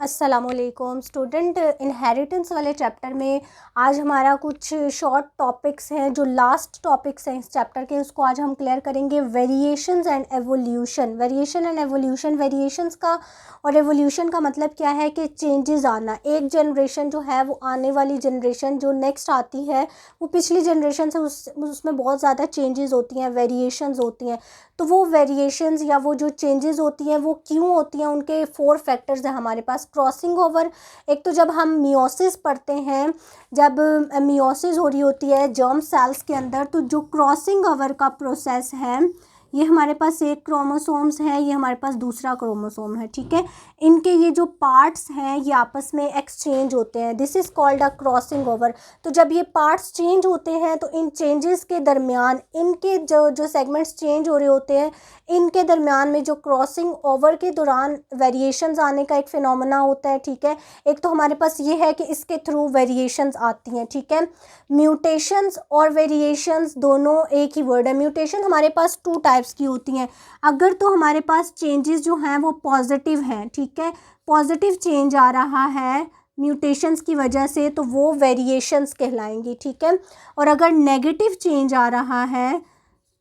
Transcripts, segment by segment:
अस्सलामुअलैकुम student. Inheritance वाले chapter में आज हमारा कुछ शॉर्ट टॉपिक्स हैं जो लास्ट टॉपिक्स हैं इस चैप्टर के, उसको आज हम क्लियर करेंगे। Variations and evolution. Variation and evolution, variations का और एवोल्यूशन का मतलब क्या है कि चेंजेस आना। एक जनरेशन जो है वो आने वाली जनरेशन जो नेक्स्ट आती है वो पिछली जनरेशन से उसमें बहुत ज़्यादा चेंजेस होती हैं, वेरिएशंस होती हैं। तो वो वेरिएशंस या वो जो चेंजेस होती हैं वो क्यों होती हैं, उनके 4 फैक्टर्स हैं हमारे पास। क्रॉसिंग ओवर, एक तो जब हम मियोसिस पढ़ते हैं, जब मियोसिस हो रही होती है जर्म सेल्स के अंदर, तो जो क्रॉसिंग ओवर का प्रोसेस है, ये हमारे पास एक क्रोमोसोम्स है, ये हमारे पास दूसरा क्रोमोसोम है, ठीक है। इनके ये जो पार्ट्स हैं ये आपस में एक्सचेंज होते हैं, this is called a crossing over. तो जब ये पार्ट्स चेंज होते हैं तो इन चेंजेस के दरमियान इनके जो सेगमेंट्स चेंज हो रहे होते हैं, इनके दरमियान में जो क्रॉसिंग ओवर के दौरान वेरिएशंस आने का एक फिनोमेना होता है, ठीक है। एक तो हमारे पास ये है कि इसके थ्रू वेरिएशंस आती हैं, ठीक है। म्यूटेशंस और वेरिएशंस दोनों एक ही वर्ड है। म्यूटेशन हमारे पास 2 टाइप्स की होती हैं। अगर तो हमारे पास चेंजेस जो हैं वो पॉजिटिव हैं, ठीक है, पॉजिटिव चेंज आ रहा है म्यूटेशंस की वजह से, तो वो वेरिएशंस कहलाएंगी, ठीक है। और अगर नेगेटिव चेंज आ रहा है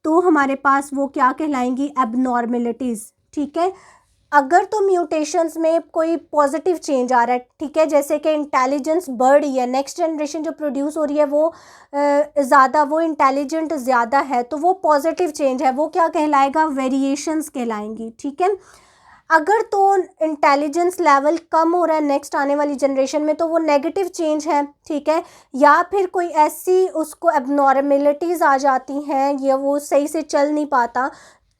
तो हमारे पास वो क्या कहलाएंगी, एबनॉर्मेलिटीज़, ठीक है। अगर तो म्यूटेशंस में कोई पॉजिटिव चेंज आ रहा है, ठीक है, जैसे कि इंटेलिजेंस बढ़ रही है, नेक्स्ट जनरेशन जो प्रोड्यूस हो रही है वो ज़्यादा, वो इंटेलिजेंट ज़्यादा है, तो वो पॉजिटिव चेंज है, वो क्या कहलाएगा, वेरिएशंस कहलाएंगी, ठीक है। अगर तो इंटेलिजेंस लेवल कम हो रहा है नेक्स्ट आने वाली जनरेशन में, तो वो नेगेटिव चेंज है, ठीक है। या फिर कोई ऐसी उसको एबनॉर्मेलिटीज़ आ जाती हैं या वो सही से चल नहीं पाता,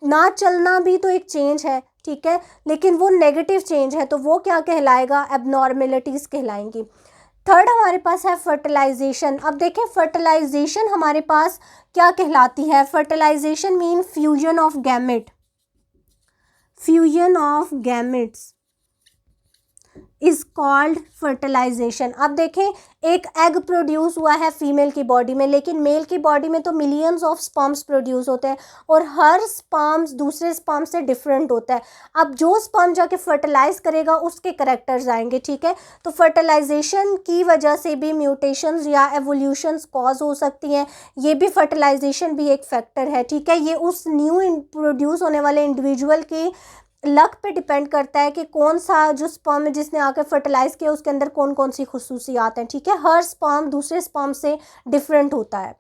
ना चलना भी तो एक चेंज है, ठीक है, लेकिन वो नेगेटिव चेंज है, तो वो क्या कहलाएगा, एबनॉर्मेलिटीज़ कहलाएंगी। थर्ड हमारे पास है फर्टिलाइजेशन। अब देखें फर्टिलाइजेशन हमारे पास क्या कहलाती है। Fertilisation mean fusion of gamete, fusion of gametes is called fertilisation. अब देखें एक एग प्रोड्यूस हुआ है फीमेल की बॉडी में, लेकिन मेल की बॉडी में तो मिलियंस ऑफ स्पर्म्स प्रोड्यूस होते हैं और हर स्पर्म्स दूसरे स्पर्म से डिफरेंट होता है। अब जो स्पर्म जाके फर्टिलाइज करेगा उसके करेक्टर्स आएंगे, ठीक है। तो फर्टिलाइजेशन की वजह से भी म्यूटेशंस या एवोल्यूशंस कॉज हो सकती हैं, ये भी फर्टिलाइजेशन भी एक फैक्टर है, ठीक है। ये उस न्यू प्रोड्यूस होने वाले इंडिविजुअल की लक पे डिपेंड करता है कि कौन सा जो स्पर्म जिसने आकर फर्टिलाइज किया उसके अंदर कौन कौन सी खुसूसियात हैं, ठीक है। हर स्पर्म दूसरे स्पर्म से डिफरेंट होता है।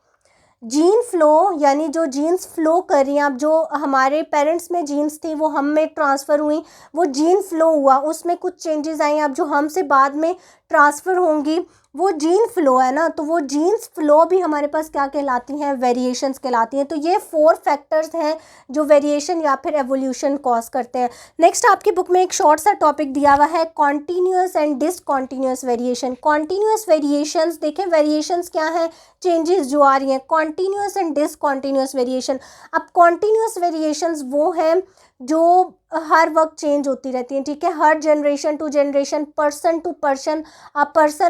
जीन फ्लो, यानी जो जीन्स फ्लो कर रही हैं, अब जो हमारे पेरेंट्स में जीन्स थी वो हम में ट्रांसफ़र हुई, वो जीन फ्लो हुआ, उसमें कुछ चेंजेस आई, अब जो हमसे बाद में ट्रांसफ़र होंगी वो जीन फ्लो है ना, तो वो जीन्स फ्लो भी हमारे पास क्या कहलाती हैं, वेरिएशंस कहलाती हैं। तो ये 4 फैक्टर्स हैं जो वेरिएशन या फिर एवोल्यूशन कॉज करते हैं। नेक्स्ट आपकी बुक में एक शॉर्ट सा टॉपिक दिया हुआ है, continuous and discontinuous variation. Continuous variations, देखें वेरिएशंस क्या है, चेंजेस जो आ रही हैं। कॉन्टीन्यूस एंड डिसकॉन्टीन्यूस वेरिएशन, अब कॉन्टीन्यूस वेरिएशंस वो हैं जो हर वक्त चेंज होती रहती हैं, ठीक है। हर generation to generation, person to person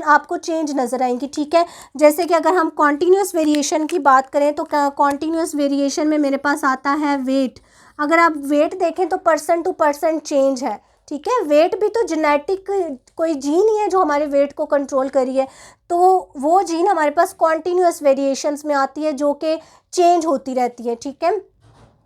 आपको चेंज नज़र आएंगी, ठीक है। जैसे कि अगर हम कॉन्टीन्यूस वेरिएशन की बात करें तो कॉन्टीन्यूस वेरिएशन में मेरे पास आता है वेट। अगर आप वेट देखें तो पर्सन टू पर्सन चेंज है, ठीक है। वेट भी तो जेनेटिक कोई जीन ही है जो हमारे वेट को कंट्रोल करी है, तो वो जीन हमारे पास कॉन्टीन्यूस वेरिएशंस में आती है जो कि चेंज होती रहती है, ठीक है।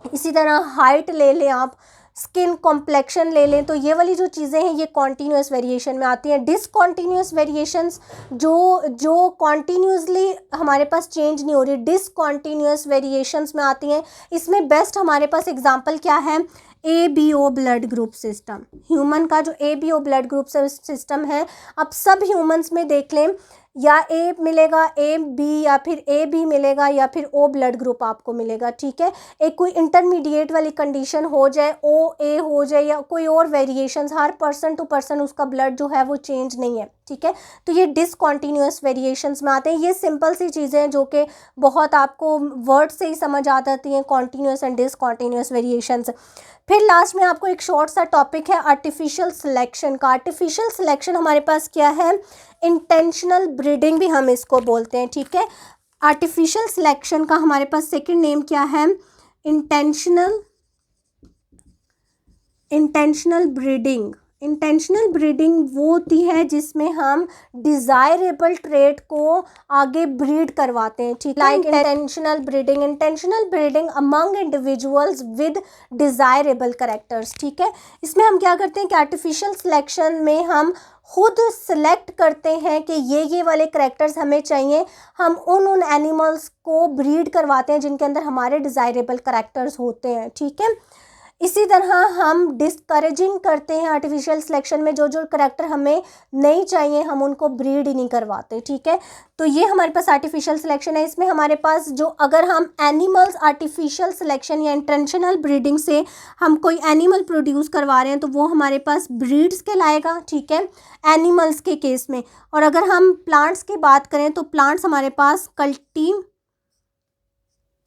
इसी तरह हाइट ले लें आप, स्किन कॉम्प्लेक्शन ले लें, तो ये वाली जो चीज़ें हैं ये कॉन्टीन्यूस वेरिएशन में आती हैं। डिसकॉन्टीन्यूस वेरिएशंस जो कॉन्टीन्यूसली हमारे पास चेंज नहीं हो रही, डिसकॉन्टीन्यूस वेरिएशंस में आती हैं। इसमें बेस्ट हमारे पास एग्जांपल क्या है, ABO blood group system. Human का जो ABO ब्लड ग्रुप सिस्टम है, अब सब ह्यूमंस में देख लें, या A मिलेगा, AB, या फिर AB मिलेगा, या फिर O ब्लड ग्रुप आपको मिलेगा, ठीक है। एक कोई इंटरमीडिएट वाली कंडीशन हो जाए, OA हो जाए, या कोई और वेरिएशंस, हर पर्सन टू पर्सन उसका ब्लड जो है वो चेंज नहीं है, ठीक है। तो ये डिसकॉन्टीन्यूस वेरिएशंस में आते हैं। ये सिंपल सी चीज़ें हैं जो कि बहुत आपको वर्ड से ही समझ आ जाती हैं, कॉन्टीन्यूस एंड डिसकॉन्टीन्यूस वेरिएशंस। फिर लास्ट में आपको एक शॉर्ट सा टॉपिक है आर्टिफिशियल सिलेक्शन का। आर्टिफिशियल सिलेक्शन हमारे पास क्या है, इंटेंशनल ब्रीडिंग भी हम इसको बोलते हैं, ठीक है। आर्टिफिशियल सिलेक्शन का हमारे पास सेकंड नेम क्या है, इंटेंशनल ब्रीडिंग। इंटेंशनल ब्रीडिंग वो होती है जिसमें हम डिज़ायरेबल ट्रेट को आगे ब्रीड करवाते हैं, ठीक है। Like intentional breeding among individuals with desirable characters, ठीक है। इसमें हम क्या करते हैं कि आर्टिफिशियल सिलेक्शन में हम खुद सेलेक्ट करते हैं कि ये वाले करेक्टर्स हमें चाहिए, हम उन एनिमल्स को ब्रीड करवाते हैं जिनके अंदर हमारे डिज़ायरेबल करेक्टर्स होते हैं, ठीक है। इसी तरह हम डिस्करेजिंग करते हैं आर्टिफिशियल सिलेक्शन में, जो करेक्टर हमें नहीं चाहिए हम उनको ब्रीड ही नहीं करवाते, ठीक है। तो ये हमारे पास आर्टिफिशियल सिलेक्शन है। इसमें हमारे पास जो अगर हम एनिमल्स आर्टिफिशियल सिलेक्शन या इंटेंशनल ब्रीडिंग से हम कोई एनिमल प्रोड्यूस करवा रहे हैं तो वो हमारे पास ब्रीड्स कहलाएगा, ठीक है, एनिमल्स के केस में। और अगर हम प्लांट्स की बात करें तो प्लांट्स हमारे पास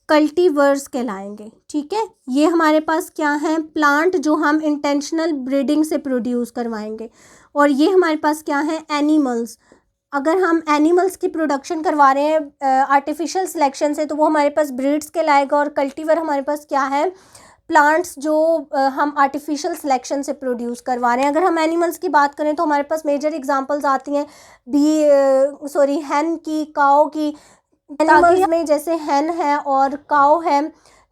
कल्टीवर्स कहलाएंगे, ठीक है। ये हमारे पास क्या है, प्लांट जो हम इंटेंशनल ब्रीडिंग से प्रोड्यूस करवाएंगे। और ये हमारे पास क्या है, एनिमल्स। अगर हम एनिमल्स की प्रोडक्शन करवा रहे हैं आर्टिफिशियल सिलेक्शन से तो वो हमारे पास ब्रीड्स कहलाएगा। और कल्टीवर हमारे पास क्या है, प्लांट्स जो हम आर्टिफिशियल सिलेक्शन से प्रोड्यूस करवा रहे हैं। अगर हम एनिमल्स की बात करें तो हमारे पास मेजर एग्जांपल्स आती हैं हैन की, काओ की। एनिमल्स में जैसे हैन है और काओ है,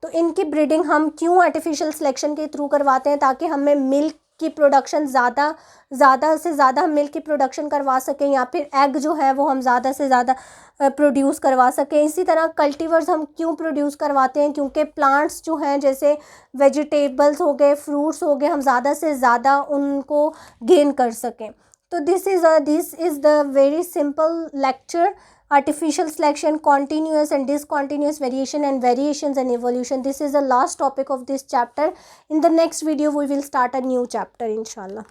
तो इनकी ब्रीडिंग हम क्यों आर्टिफिशियल सिलेक्शन के थ्रू करवाते हैं, ताकि हमें मिल्क की प्रोडक्शन ज़्यादा से ज़्यादा हम मिल्क की प्रोडक्शन करवा सकें, या फिर एग जो है वो हम ज़्यादा से ज़्यादा प्रोड्यूस करवा सकें। इसी तरह कल्टीवर्स हम क्यों प्रोड्यूस करवाते हैं, क्योंकि प्लांट्स जो हैं जैसे वेजिटेबल्स हो गए, फ्रूट्स हो गए, हम ज़्यादा से ज़्यादा उनको गेन कर सकें। तो this is the very simple lecture, artificial selection, continuous and discontinuous variation and variations and evolution. This is the last topic of this chapter. In the next video we will start a new chapter inshallah.